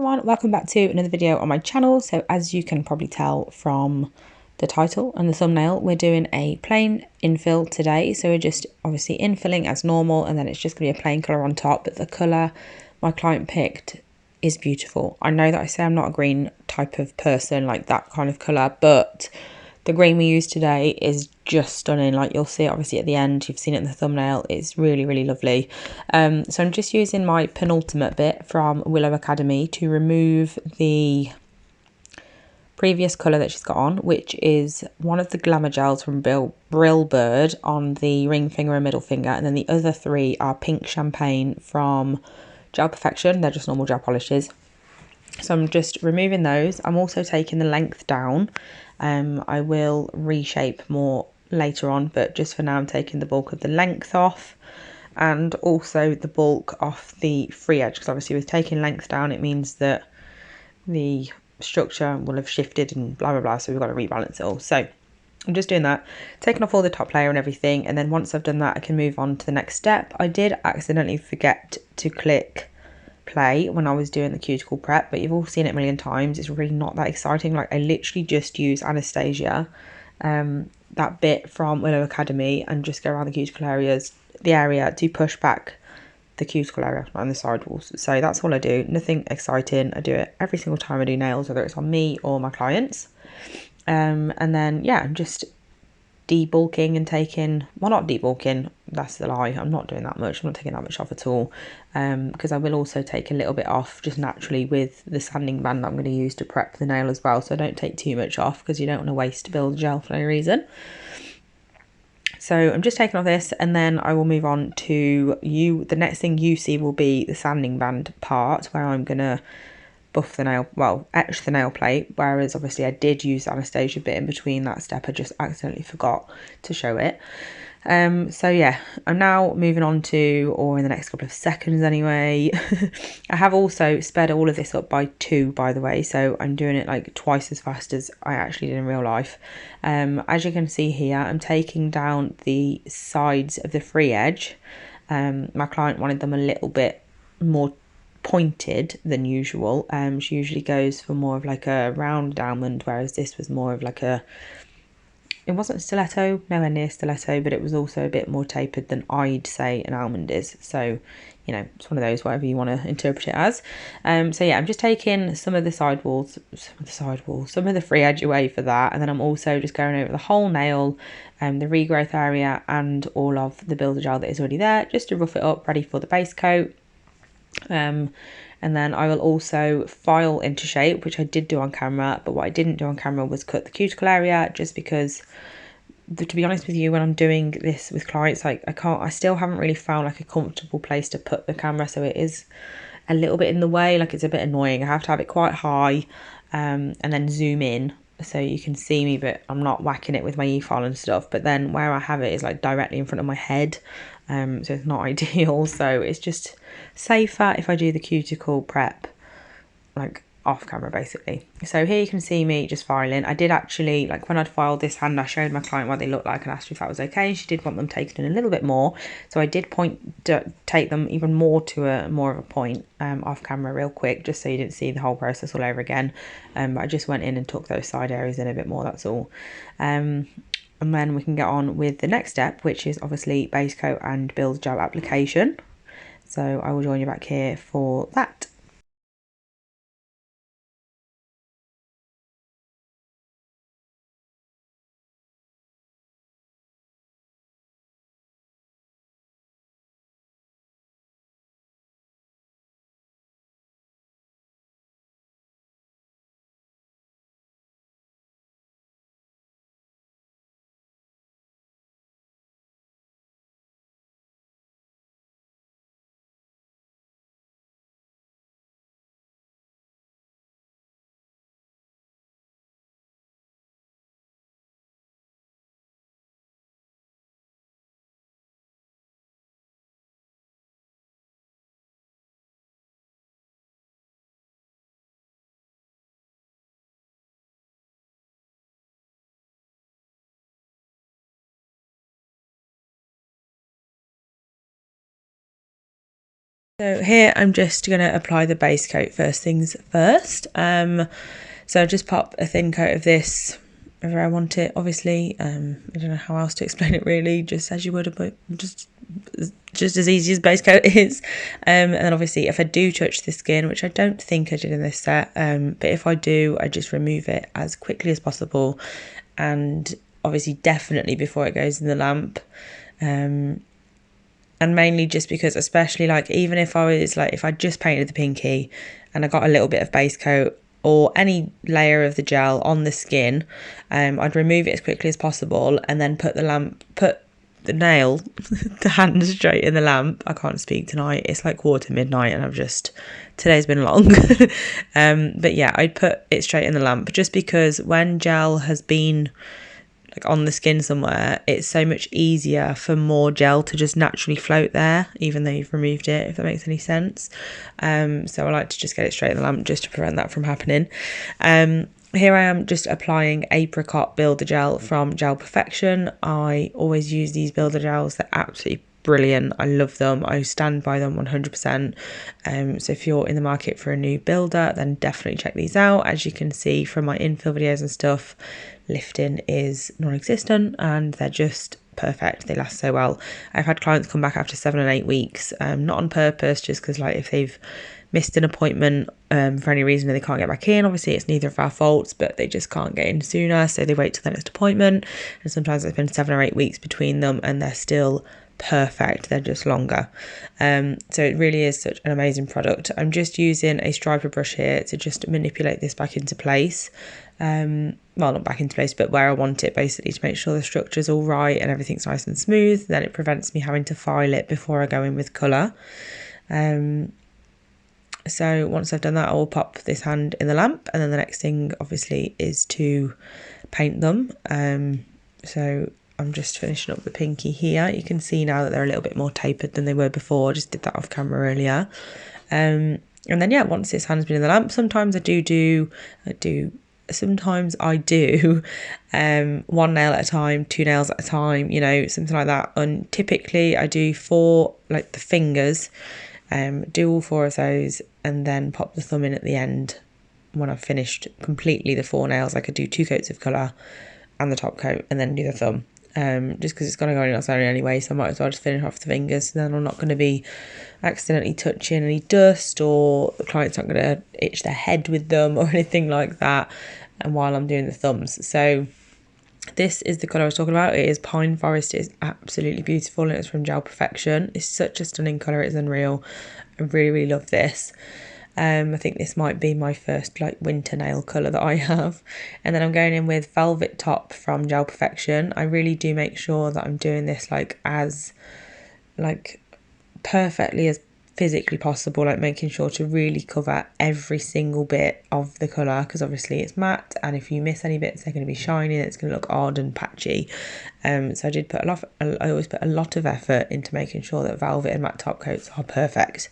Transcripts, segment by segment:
everyone, welcome back to another video on my channel. So as you can probably tell from the title and the thumbnail, we're doing a plain infill today. So we're just obviously infilling as normal, and then it's just going to be a plain colour on top, but the colour my client picked is beautiful. I know that I say I'm not a green type of person, like that kind of colour, but the green we use today is just stunning. Like you'll see it obviously at the end, you've seen it in the thumbnail. It's really, really lovely. So I'm just using my penultimate bit from Willow Academy to remove the previous colour that she's got on, which is one of the glamour gels from Brill Bird on the ring finger and middle finger, and then the other three are pink champagne from Gel Perfection. They're just normal gel polishes. So I'm just removing those. I'm also taking the length down. I will reshape more later on, but just for now I'm taking the bulk of the length off, and also the bulk off the free edge, because obviously with taking length down it means that the structure will have shifted and blah blah blah, so we've got to rebalance it all. So I'm just doing that, taking off all the top layer and everything, and then once I've done that I can move on to the next step. I did accidentally forget to click play when I was doing the cuticle prep, but you've all seen it a million times. It's really not that exciting. Like I literally just use Anastasia, that bit from Willow Academy, and just go around the area to push back the cuticle area on the side walls. So that's all I do, nothing exciting. I do it every single time I do nails, whether it's on me or my clients. And then yeah, I'm just debulking and taking, well, not debulking, that's the lie, I'm not doing that much, I'm not taking that much off at all, because I will also take a little bit off just naturally with the sanding band that I'm going to use to prep the nail as well. So I don't take too much off because you don't want to waste build gel for no reason. So I'm just taking off this, and then I will move on to the next thing you see will be the sanding band part, where I'm going to buff the nail, well, etch the nail plate, whereas obviously I did use the Anastasia bit in between that step. I just accidentally forgot to show it. So yeah, I'm now moving on to, or in the next couple of seconds anyway, I have also sped all of this up by 2, by the way, so I'm doing it like twice as fast as I actually did in real life. As you can see here, I'm taking down the sides of the free edge. My client wanted them a little bit more pointed than usual. She usually goes for more of like a round almond, whereas this was more of like a, it wasn't stiletto, nowhere near stiletto, but it was also a bit more tapered than I'd say an almond is. So, you know, it's one of those, whatever you want to interpret it as. So yeah, I'm just taking some of the some of the free edge away for that, and then I'm also just going over the whole nail, the regrowth area, and all of the builder gel that is already there, just to rough it up, ready for the base coat. And then I will also file into shape, which I did do on camera, but what I didn't do on camera was cut the cuticle area, just because, to be honest with you, when I'm doing this with clients, like I still haven't really found like a comfortable place to put the camera, so it is a little bit in the way. Like it's a bit annoying. I have to have it quite high, and then zoom in so you can see me, but I'm not whacking it with my e-file and stuff. But then where I have it is like directly in front of my head, so it's not ideal. So it's just safer if I do the cuticle prep like off camera basically. So here you can see me just filing. I did actually, like when I'd filed this hand, I showed my client what they looked like and asked if that was okay. She did want them taken in a little bit more, so I did take them even more to a more of a point off camera real quick, just so you didn't see the whole process all over again. But I just went in and took those side areas in a bit more, that's all. And then we can get on with the next step, which is obviously base coat and build gel application. So I will join you back here for that. So here I'm just going to apply the base coat first things first. So I just pop a thin coat of this wherever I want it, obviously. I don't know how else to explain it really, just as you would, but just as easy as base coat is. And then obviously if I do touch the skin, which I don't think I did in this set, but if I do, I just remove it as quickly as possible, and obviously definitely before it goes in the lamp. And mainly just because, especially like even if I was like, if I just painted the pinky and I got a little bit of base coat or any layer of the gel on the skin, I'd remove it as quickly as possible and then put the nail, the hand straight in the lamp. I can't speak tonight. It's like midnight and today's been long. But yeah, I'd put it straight in the lamp just because when gel has been like on the skin somewhere, it's so much easier for more gel to just naturally float there, even though you've removed it, if that makes any sense. So I like to just get it straight in the lamp just to prevent that from happening. Here I am just applying Apricot Builder Gel from Gel Perfection. I always use these builder gels. They're absolutely brilliant. I love them. I stand by them 100%. So if you're in the market for a new builder, then definitely check these out. As you can see from my infill videos and stuff, lifting is non-existent and they're just perfect. They last so well. I've had clients come back after 7 and 8 weeks, not on purpose, just because like if they've missed an appointment for any reason and they can't get back in, obviously it's neither of our faults, but they just can't get in sooner, so they wait till the next appointment, and sometimes it's been 7 or 8 weeks between them and they're still perfect. They're just longer. So it really is such an amazing product. I'm just using a striper brush here to just manipulate this back into place. Well, not back into place, but where I want it, basically, to make sure the structure's all right and everything's nice and smooth. Then it prevents me having to file it before I go in with colour. So once I've done that, I will pop this hand in the lamp, and then the next thing obviously is to paint them. So I'm just finishing up the pinky here. You can see now that they're a little bit more tapered than they were before. I just did that off camera earlier. And then yeah, once this hand's been in the lamp, sometimes I do one nail at a time, 2 nails at a time, you know, something like that. And typically I do 4, like the fingers, do all 4 of those and then pop the thumb in at the end. When I've finished completely the 4 nails, I could do 2 coats of colour and the top coat and then do the thumb. Just because it's going to go in on ceremony anyway, so I might as well just finish off the fingers, so then I'm not going to be accidentally touching any dust, or the client's not going to itch their head with them or anything like that, and while I'm doing the thumbs. So this is the colour I was talking about. It is Pine Forest. It is absolutely beautiful, and it's from Gel Perfection. It's such a stunning colour. It's unreal. I really, really love this. I think this might be my first like winter nail colour that I have. And then I'm going in with Velvet Top from Gel Perfection. I really do make sure that I'm doing this like as like perfectly as physically possible, like making sure to really cover every single bit of the colour, because obviously it's matte, and if you miss any bits they're going to be shiny and it's going to look odd and patchy. So I did put I always put a lot of effort into making sure that velvet and matte top coats are perfect.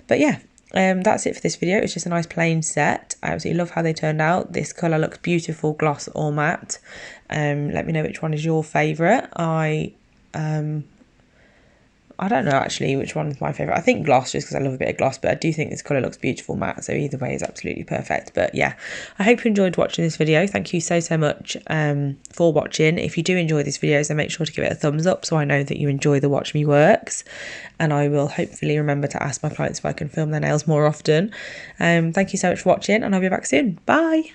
But yeah, that's it for this video. It's just a nice plain set. I absolutely love how they turned out. This colour looks beautiful, gloss or matte. Let me know which one is your favourite. I don't know actually which one is my favourite. I think gloss, just because I love a bit of gloss, but I do think this colour looks beautiful matte, so either way is absolutely perfect. But yeah, I hope you enjoyed watching this video. Thank you so much for watching. If you do enjoy these videos, then make sure to give it a thumbs up so I know that you enjoy the Watch Me Works, and I will hopefully remember to ask my clients if I can film their nails more often. Thank you so much for watching, and I'll be back soon. Bye!